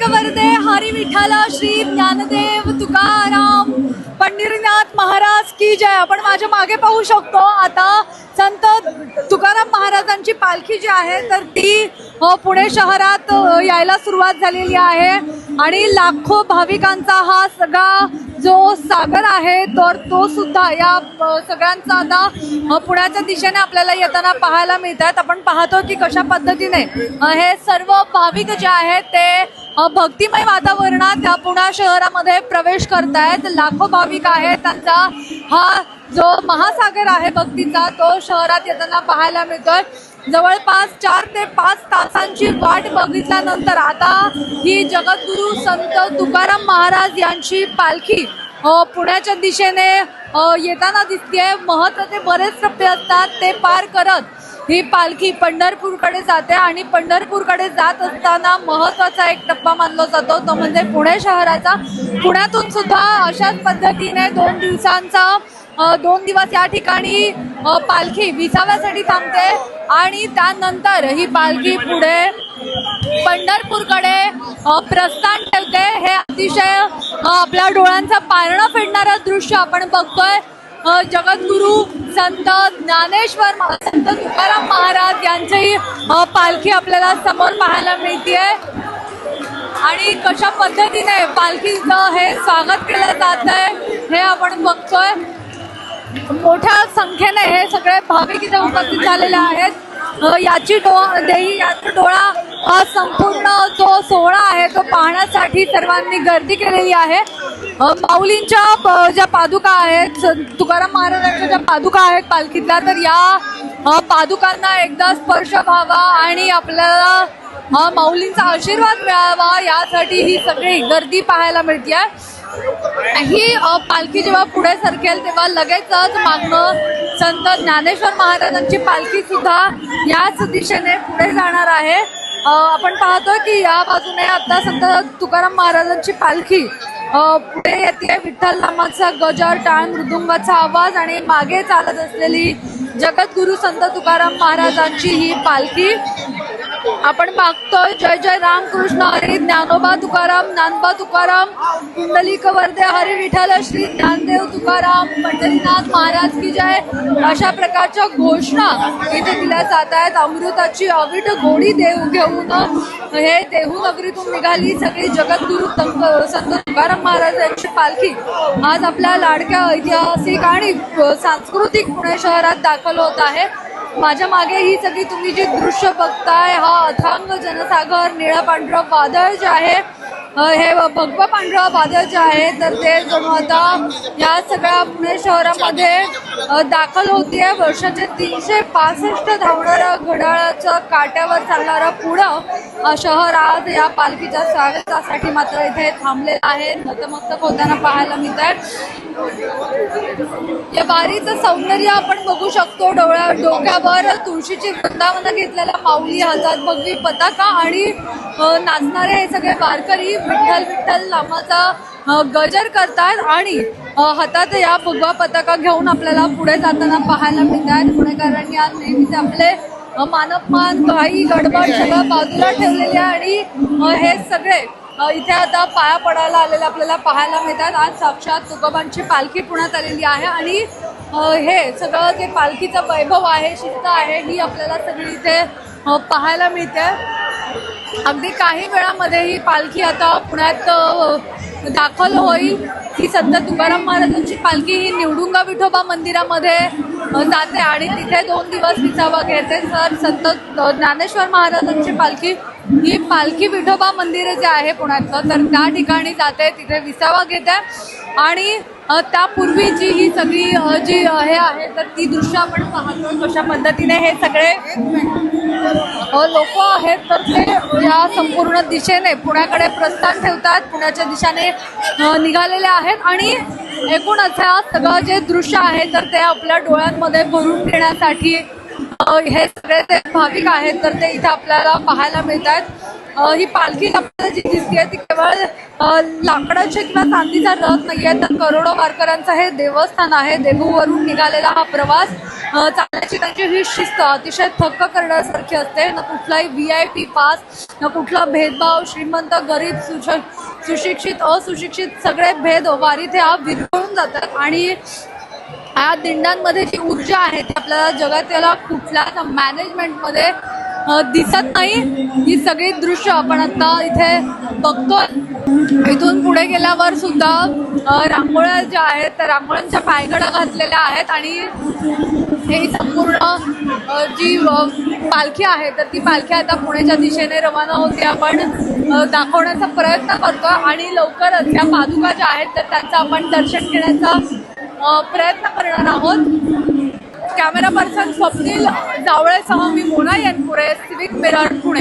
वरदे हरी विठ्ठल श्री ज्ञानदेव तुकाराम पंढरीनाथ महाराज की जय। आपण माझ्या मागे पाहू शकतो आता संत तुकाराम महाराजांची पालखी जी आहे तर ती पुणे शहरात यायला सुरुवात झालेली आहे आणि लाखो भाविकांचा हा सगळा जो सागर आहे तर तो सुद्धा या सगळ्यांचा आता पुण्याच्या दिशेने आपल्याला येताना पाहायला मिळतात। आपण पाहतो की कशा पद्धतीने हे सर्व भाविक जे आहेत ते भक्तिमय वातावरणात या पुणे शहरामध्ये प्रवेश करतायत। लाखो भाविक आहेत, त्यांचा हा जो महासागर आहे भक्तीचा तो शहरात येताना पाहायला मिळतोय। जवळपास 4 ते 5 तासांची वाट बघितल्यानंतर आता ही जगद्गुरु संत तुकाराम महाराज यांची पालखी पुण्याच्या दिशेने येताना दिसतेय। महत्त्वाचे बरेच टप्पे असतात ते पार करत ही पालखी पंढरपूरकडे जाते आणि पंढरपूरकडे जात असताना महत्त्वाचा एक टप्पा मानला जातो तो म्हणजे पुणे शहराचा। पुण्यातून सुद्धा अशाच पद्धतीने 2 दिवस या ठिकाणी पालखी विसाव्यासाठी थांबते आणि त्यानंतर ही पालखी पुढे पंढरपूरकडे प्रस्थान ठेवते। हे अतिशय आपल्या डोळ्यांचा पारणं फेडणारं दृश्य आपण बघतोय। जगद्गुरु संत ज्ञानेश्वर संत तुकाराम महाराज यांची पालखी आपल्याला समोर पाहायला मिळते आणि कशा पद्धतीने पालखीचं हे स्वागत केलं जात आहे हे आपण बघतोय। मोठ्या संख्येने हे सगळे भाविक इथे उपस्थित झालेले आहेत। याचा डोळा संपूर्ण जो सोहळा आहे तो पाहण्यासाठी सर्वांनी गर्दी केलेली आहे। माऊलींच्या ज्या पादुका आहेत तुकाराम महाराजांच्या ज्या पादुका आहेत पालखीतल्या तर या पादुकांना एकदा स्पर्श व्हावा आणि आपल्याला माऊलींचा आशीर्वाद मिळावा यासाठी ही सगळी गर्दी पाहायला मिळते। ही पालखी जेव्हा पुढे सरकेल तेव्हा लगेचच मागणं संत ज्ञानेश्वर महाराजांची पालखी सुद्धा याच दिशेने पुढे जाणार आहे। आपण पाहतोय की या बाजूने आता संत तुकाराम महाराजांची पालखी पुढे येते। विठ्ठल नामाचा गजर, टाळ मृदुंगाचा आवाज आणि मागे चालत असलेली जगद्गुरु संत तुकाराम महाराजांची ही पालखी आपण बघतोय। जय जय रामकृष्ण हरी, ज्ञानोबा तुकाराम, ज्ञानबा तुकाराम, कुंडलिक वरदे हरी विठ्ठल श्री ज्ञानदेव तुकाराम, पंढरीनाथ महाराज की जय अशा प्रकारच्या घोषणा इथे दिल्या जात आहेत। अमृताची अवीट गोडी घेऊन हे देहू नगरीतून निघाली सगळी जगद्गुरु संत तुकाराम महाराज यांची पालखी आज आपल्या लाडक्या ऐतिहासिक आणि सांस्कृतिक पुणे शहरात दाखल होत आहे। माझ्या मागे ही सगळी तुम्ही जी दृश्य बघताय हा अथांग जनसागर, निळं पांढरं वादळ जे आहे हे भगवं पांढरं वादळ जे आहे तर ते जणू आता या सगळ्या पुणे शहरामध्ये दाखल होतीये। वर्षाचे 365 धावणारं घड्याळाच्या काट्यावर चालणारं पुणं शहर आज या पालखीच्या स्वागतासाठी मात्र इथे थांबलेलं आहे, नतमस्तक होताना पाहायला मिळत आहे। या वारीचं सौंदर्य आपण बघू शकतो। डोक्यावर तुळशीची वृंदावन घेतलेला माऊली, हातात भगवी पताका आणि नाचणारे हे सगळे वारकरी विठ्ठल विठ्ठल नामाचा गजर करतात आणि हातात या भगवा पताका घेऊन आपल्याला पुढे जाताना पाहायला मिळतात। पुणेकरांनी आज नेहमीच आपले मानपमान घाई गडबड सगळं बाजूला ठेवलेले आणि हे सगळे इथे आता पाया पडायला आलेले आपल्याला पाहायला मिळतात। आज साक्षात तुकोबांची पालखी पुण्यात आलेली आहे आणि हे सगळं जे पालखीचं वैभव आहे, शिस्त आहे ही आपल्याला सगळी इथे पाहायला मिळते। अगदी काही वेळामध्ये ही पालखी आता पुण्यात दाखल होईल। ही संत तुकाराम महाराजांची पालखी ही निवडुंगा विठोबा मंदिरामध्ये जाते आणि तिथे 2 दिवस विसावा घेते। तर संत ज्ञानेश्वर महाराजांची पालखी ही पालखी विठोबा मंदिर जे आहे पुण्यातलं तर त्या ठिकाणी जाते, तिथे विसावा घेते आणि त्यापूर्वीची ही सगळी जी हे आहे तर ती दृश्य आपण पाहतो कशा पद्धतीने हे सगळे लोक आहेत तर ते या संपूर्ण दिशेने पुण्याकडे प्रस्थान ठेवतात, पुण्याच्या दिशेने निघालेले आहेत आणि एकूणच हा सगळं जे दृश्य आहे तर ते आपल्या डोळ्यांमध्ये भरून घेण्यासाठी हे सगळे ते भाविक आहेत तर ते इथे आपल्याला पाहायला मिळतात. ही पालखी आपल्याला जी दिसते ती केवळ लाकडाचे किंवा चांदीचा रथ नाहीये, तर करोडो वारकऱ्यांचं हे देवस्थान आहे. देहूवरून निघालेला हा प्रवास चालण्याची त्यांची ही शिस्त अतिशय थक्क करण्यासारखी असते. न कुठलाही VIP पास, न कुठला भेदभाव, श्रीमंत गरीब, सुशिक्षित असुशिक्षित सगळे भेद वारीत ह्या विरघळून जातात. आणि या दिंड्यांमध्ये जी ऊर्जा आहे ती आपल्याला जगातल्या कुठल्याच मॅनेजमेंटमध्ये दिसत नाही. ही सगळी दृश्य आपण आता इथे बघतोय. इथून पुढे गेल्यावर सुद्धा रांगोळ्या ज्या आहेत त्या रांगोळ्यांच्या पायघड्या घातलेल्या आहेत आणि ही संपूर्ण जी पालखी आहे तर ती पालखी आता पुण्याच्या दिशेने रवाना होते. आपण दाखवण्याचा प्रयत्न करतो आणि लवकरच या पादुका ज्या आहेत तर त्यांचं आपण दर्शन घेण्याचा प्रयत्न करणार आहोत. कॅमेरा पर्सन स्वप्नील जावळेसह मी मोना येनपुरे, सिविक मिरर, पुणे.